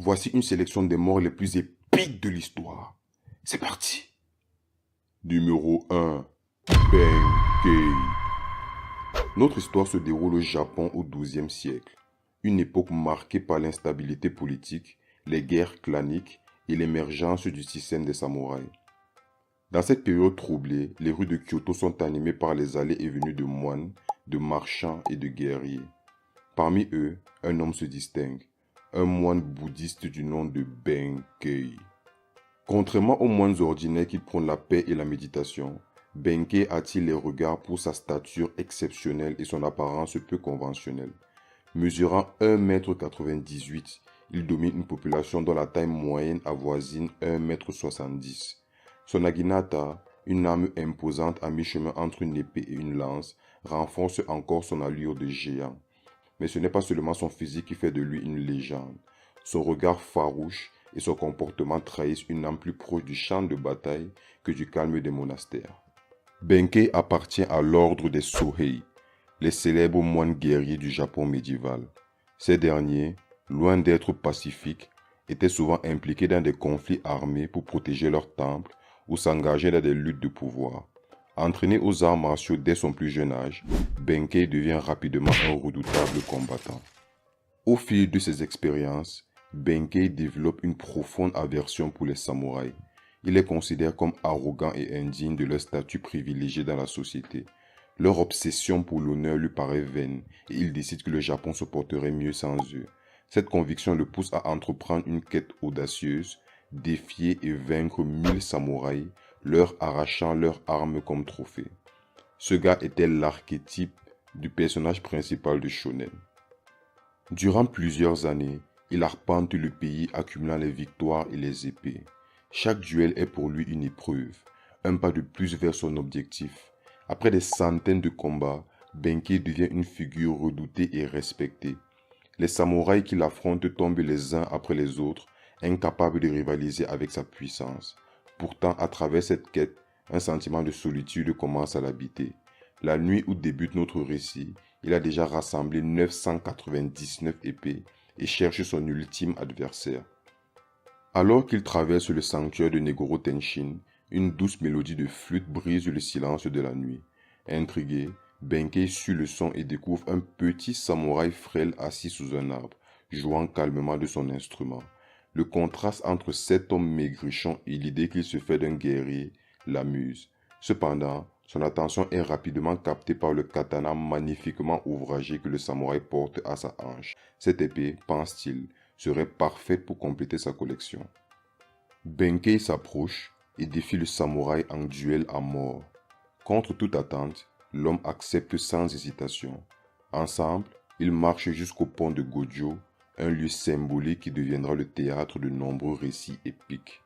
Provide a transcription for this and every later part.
Voici une sélection des morts les plus épiques de l'histoire. C'est parti. Numéro 1. Benkei. Notre histoire se déroule au Japon au XIIe siècle, une époque marquée par l'instabilité politique, les guerres claniques et l'émergence du système des samouraïs. Dans cette période troublée, les rues de Kyoto sont animées par les allées et venues de moines, de marchands et de guerriers. Parmi eux, un homme se distingue, un moine bouddhiste du nom de Benkei. Contrairement aux moines ordinaires qui prônent la paix et la méditation, Benkei attire les regards pour sa stature exceptionnelle et son apparence peu conventionnelle. Mesurant 1,98 m, il domine une population dont la taille moyenne avoisine 1,70 m. Son naginata, une arme imposante à mi-chemin entre une épée et une lance, renforce encore son allure de géant. Mais ce n'est pas seulement son physique qui fait de lui une légende. Son regard farouche et son comportement trahissent une âme plus proche du champ de bataille que du calme des monastères. Benkei appartient à l'ordre des Sohei, les célèbres moines guerriers du Japon médiéval. Ces derniers, loin d'être pacifiques, étaient souvent impliqués dans des conflits armés pour protéger leur temple ou s'engager dans des luttes de pouvoir. Entraîné aux arts martiaux dès son plus jeune âge, Benkei devient rapidement un redoutable combattant. Au fil de ses expériences, Benkei développe une profonde aversion pour les samouraïs. Il les considère comme arrogants et indignes de leur statut privilégié dans la société. Leur obsession pour l'honneur lui paraît vaine et il décide que le Japon se porterait mieux sans eux. Cette conviction le pousse à entreprendre une quête audacieuse, défier et vaincre 1000 samouraïs, leur arrachant leurs armes comme trophée. Ce gars était l'archétype du personnage principal de Shonen. Durant plusieurs années, il arpente le pays accumulant les victoires et les épées. Chaque duel est pour lui une épreuve, un pas de plus vers son objectif. Après des centaines de combats, Benkei devient une figure redoutée et respectée. Les samouraïs qui l'affrontent tombent les uns après les autres, incapables de rivaliser avec sa puissance. Pourtant, à travers cette quête, un sentiment de solitude commence à l'habiter. La nuit où débute notre récit, il a déjà rassemblé 999 épées et cherche son ultime adversaire. Alors qu'il traverse le sanctuaire de Negoro Tenshin, une douce mélodie de flûte brise le silence de la nuit. Intrigué, Benkei suit le son et découvre un petit samouraï frêle assis sous un arbre, jouant calmement de son instrument. Le contraste entre cet homme maigrichon et l'idée qu'il se fait d'un guerrier l'amuse. Cependant, son attention est rapidement captée par le katana magnifiquement ouvragé que le samouraï porte à sa hanche. Cette épée, pense-t-il, serait parfaite pour compléter sa collection. Benkei s'approche et défie le samouraï en duel à mort. Contre toute attente, l'homme accepte sans hésitation. Ensemble, ils marchent jusqu'au pont de Gojo, un lieu symbolique qui deviendra le théâtre de nombreux récits épiques.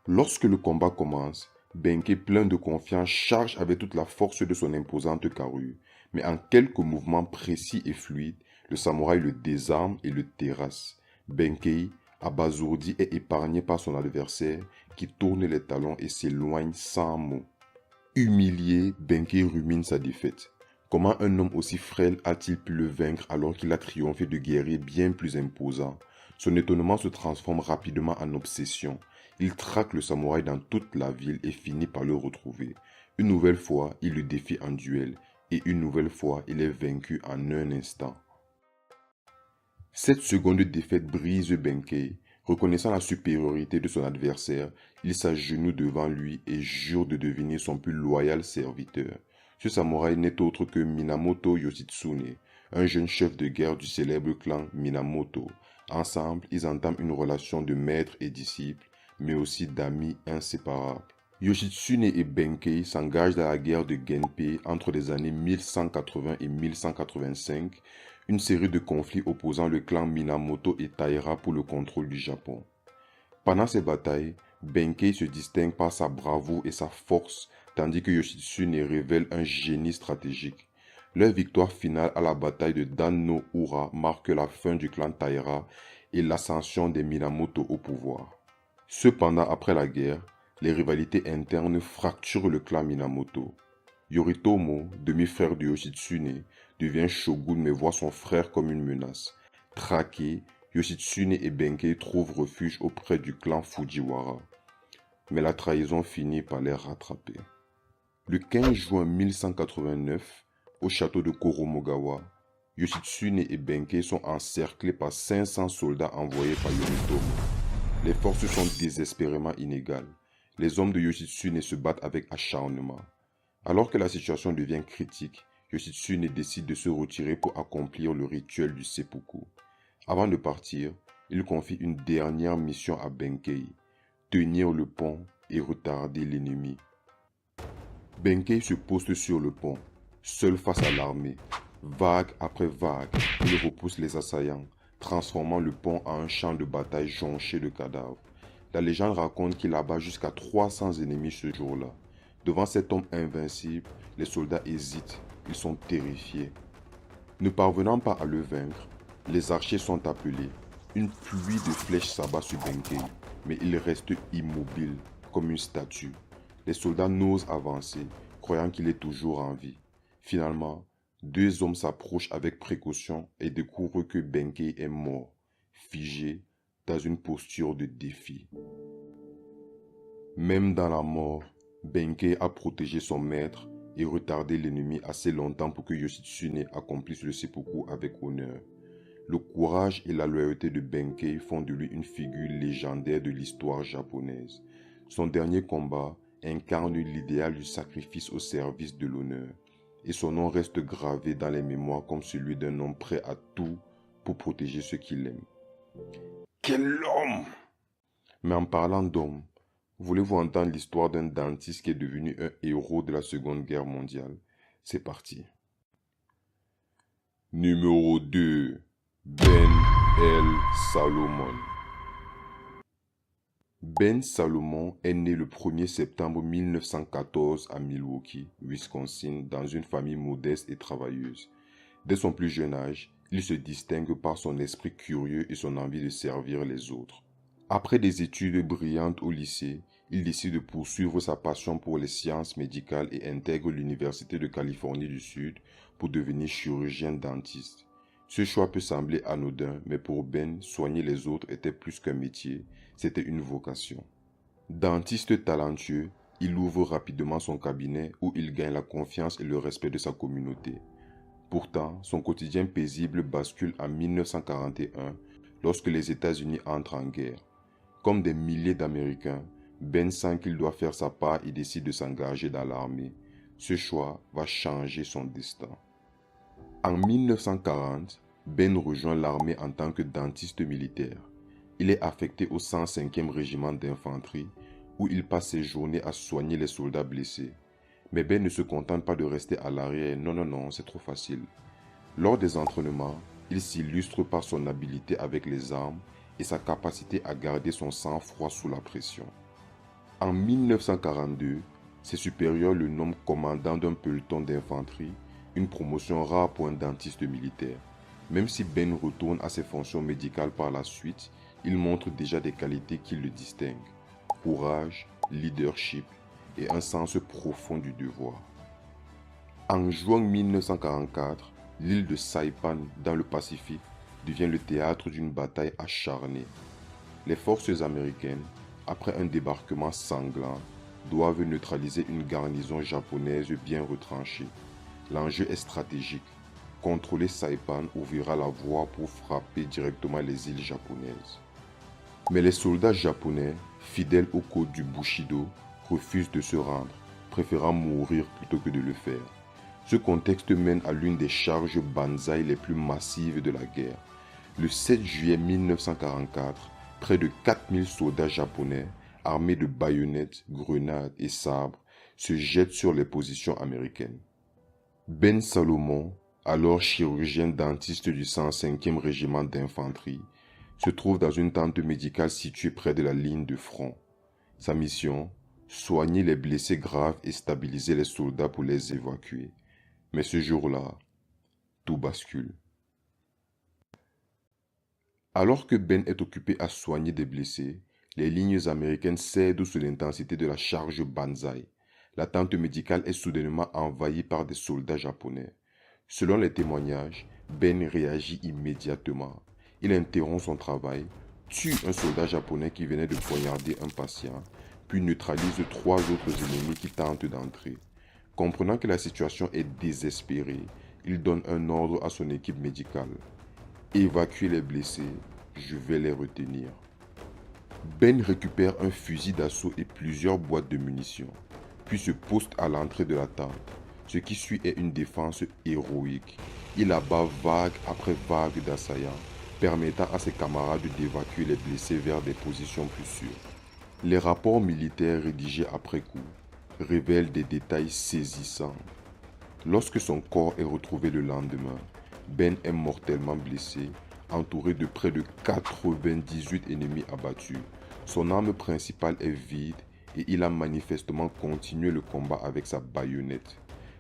Lorsque le combat commence, Benkei, plein de confiance, charge avec toute la force de son imposante carrure. Mais en quelques mouvements précis et fluides, le samouraï le désarme et le terrasse. Benkei, abasourdi et épargné par son adversaire, qui tourne les talons et s'éloigne sans mot. Humilié, Benkei rumine sa défaite. Comment un homme aussi frêle a-t-il pu le vaincre alors qu'il a triomphé de guerriers bien plus imposants? Son étonnement se transforme rapidement en obsession. Il traque le samouraï dans toute la ville et finit par le retrouver. Une nouvelle fois, il le défie en duel et une nouvelle fois, il est vaincu en un instant. Cette seconde défaite brise Benkei. Reconnaissant la supériorité de son adversaire, il s'agenouille devant lui et jure de devenir son plus loyal serviteur. Ce samouraï n'est autre que Minamoto Yoshitsune, un jeune chef de guerre du célèbre clan Minamoto. Ensemble, ils entament une relation de maître et disciple, mais aussi d'amis inséparables. Yoshitsune et Benkei s'engagent dans la guerre de Genpei entre les années 1180 et 1185, une série de conflits opposant le clan Minamoto et Taira pour le contrôle du Japon. Pendant ces batailles, Benkei se distingue par sa bravoure et sa force, tandis que Yoshitsune révèle un génie stratégique. Leur victoire finale à la bataille de Dan no Ura marque la fin du clan Taira et l'ascension des Minamoto au pouvoir. Cependant, après la guerre, les rivalités internes fracturent le clan Minamoto. Yoritomo, demi-frère de Yoshitsune, devient shogun mais voit son frère comme une menace. Traqué, Yoshitsune et Benkei trouvent refuge auprès du clan Fujiwara. Mais la trahison finit par les rattraper. Le 15 juin 1189, au château de Koromogawa, Yoshitsune et Benkei sont encerclés par 500 soldats envoyés par Yoritomo. Les forces sont désespérément inégales. Les hommes de Yoshitsune se battent avec acharnement. Alors que la situation devient critique, Yoshitsune décide de se retirer pour accomplir le rituel du seppuku. Avant de partir, il confie une dernière mission à Benkei, tenir le pont et retarder l'ennemi. Benkei se poste sur le pont, seul face à l'armée. Vague après vague, il repousse les assaillants, transformant le pont en un champ de bataille jonché de cadavres. La légende raconte qu'il abat jusqu'à 300 ennemis ce jour-là. Devant cet homme invincible, les soldats hésitent, ils sont terrifiés. Ne parvenant pas à le vaincre, les archers sont appelés. Une pluie de flèches s'abat sur Benkei, mais il reste immobile, comme une statue. Les soldats n'osent avancer, croyant qu'il est toujours en vie. Finalement, deux hommes s'approchent avec précaution et découvrent que Benkei est mort, figé dans une posture de défi. Même dans la mort, Benkei a protégé son maître et retardé l'ennemi assez longtemps pour que Yoshitsune accomplisse le seppuku avec honneur. Le courage et la loyauté de Benkei font de lui une figure légendaire de l'histoire japonaise. Son dernier combat incarne l'idéal du sacrifice au service de l'honneur, et son nom reste gravé dans les mémoires comme celui d'un homme prêt à tout pour protéger ceux qu'il aime. Quel homme! Mais en parlant d'homme, voulez-vous entendre l'histoire d'un dentiste qui est devenu un héros de la Seconde Guerre mondiale? C'est parti. Numéro 2. Ben L. Salomon. Ben Salomon est né le 1er septembre 1914 à Milwaukee, Wisconsin, dans une famille modeste et travailleuse. Dès son plus jeune âge, il se distingue par son esprit curieux et son envie de servir les autres. Après des études brillantes au lycée, il décide de poursuivre sa passion pour les sciences médicales et intègre l'Université de Californie du Sud pour devenir chirurgien dentiste. Ce choix peut sembler anodin, mais pour Ben, soigner les autres était plus qu'un métier, c'était une vocation. Dentiste talentueux, il ouvre rapidement son cabinet où il gagne la confiance et le respect de sa communauté. Pourtant, son quotidien paisible bascule en 1941 lorsque les États-Unis entrent en guerre. Comme des milliers d'Américains, Ben sent qu'il doit faire sa part et décide de s'engager dans l'armée. Ce choix va changer son destin. En 1940, Ben rejoint l'armée en tant que dentiste militaire. Il est affecté au 105e régiment d'infanterie où il passe ses journées à soigner les soldats blessés. Mais Ben ne se contente pas de rester à l'arrière. Non, c'est trop facile. Lors des entraînements, il s'illustre par son habileté avec les armes et sa capacité à garder son sang-froid sous la pression. En 1942, ses supérieurs le nomment commandant d'un peloton d'infanterie, une promotion rare pour un dentiste militaire. Même si Ben retourne à ses fonctions médicales par la suite, il montre déjà des qualités qui le distinguent. Courage, leadership et un sens profond du devoir. En juin 1944, l'île de Saipan dans le Pacifique devient le théâtre d'une bataille acharnée. Les forces américaines, après un débarquement sanglant, doivent neutraliser une garnison japonaise bien retranchée. L'enjeu est stratégique. Contrôler Saipan ouvrira la voie pour frapper directement les îles japonaises. Mais les soldats japonais, fidèles au code du Bushido, refusent de se rendre, préférant mourir plutôt que de le faire. Ce contexte mène à l'une des charges Banzai les plus massives de la guerre. Le 7 juillet 1944, près de 4000 soldats japonais, armés de baïonnettes, grenades et sabres, se jettent sur les positions américaines. Ben Salomon, alors chirurgien dentiste du 105e régiment d'infanterie, se trouve dans une tente médicale située près de la ligne de front. Sa mission, soigner les blessés graves et stabiliser les soldats pour les évacuer. Mais ce jour-là, tout bascule. Alors que Ben est occupé à soigner des blessés, les lignes américaines cèdent sous l'intensité de la charge Banzai. La tente médicale est soudainement envahie par des soldats japonais. Selon les témoignages, Ben réagit immédiatement. Il interrompt son travail, tue un soldat japonais qui venait de poignarder un patient, puis neutralise 3 autres ennemis qui tentent d'entrer. Comprenant que la situation est désespérée, il donne un ordre à son équipe médicale. Évacuez les blessés, je vais les retenir. Ben récupère un fusil d'assaut et plusieurs boîtes de munitions, puis se poste à l'entrée de la tente. Ce qui suit est une défense héroïque. Il abat vague après vague d'assaillants, permettant à ses camarades d'évacuer les blessés vers des positions plus sûres. Les rapports militaires rédigés après coup révèlent des détails saisissants. Lorsque son corps est retrouvé le lendemain, Ben est mortellement blessé, entouré de près de 98 ennemis abattus. Son arme principale est vide et il a manifestement continué le combat avec sa baïonnette.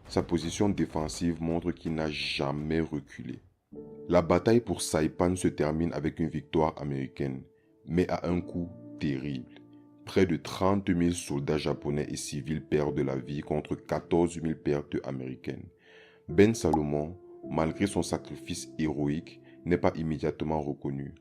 Sa position défensive montre qu'il n'a jamais reculé. La bataille pour Saipan se termine avec une victoire américaine, mais à un coût terrible. Près de 30 000 soldats japonais et civils perdent la vie contre 14 000 pertes américaines. Ben Salomon, malgré son sacrifice héroïque, n'est pas immédiatement reconnu.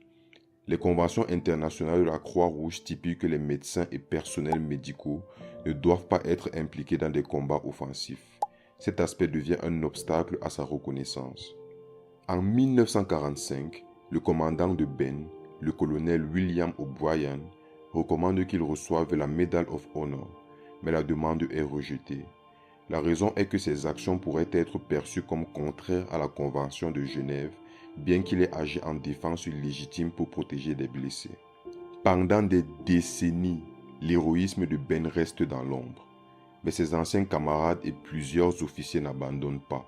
Les conventions internationales de la Croix-Rouge stipulent que les médecins et personnels médicaux ne doivent pas être impliqués dans des combats offensifs. Cet aspect devient un obstacle à sa reconnaissance. En 1945, le commandant de Ben, le colonel William O'Brien, recommande qu'il reçoive la Medal of Honor, mais la demande est rejetée. La raison est que ses actions pourraient être perçues comme contraires à la Convention de Genève, bien qu'il ait agi en défense légitime pour protéger les blessés. Pendant des décennies, l'héroïsme de Ben reste dans l'ombre, mais ses anciens camarades et plusieurs officiers n'abandonnent pas.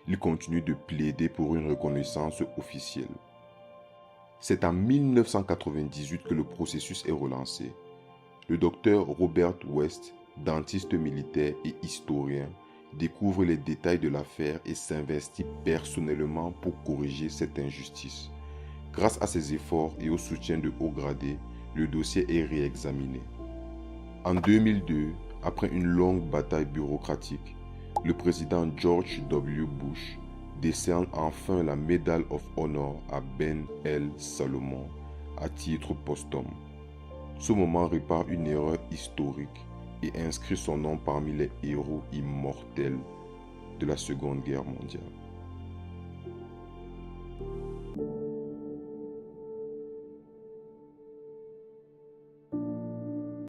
Ils continuent de plaider pour une reconnaissance officielle. C'est en 1998 que le processus est relancé. Le docteur Robert West, dentiste militaire et historien, découvre les détails de l'affaire et s'investit personnellement pour corriger cette injustice. Grâce à ses efforts et au soutien de hauts gradés, le dossier est réexaminé. En 2002, après une longue bataille bureaucratique, le président George W. Bush décerne enfin la Medal of Honor à Ben L. Salomon à titre posthume. Ce moment répare une erreur historique et inscrit son nom parmi les héros immortels de la Seconde Guerre mondiale.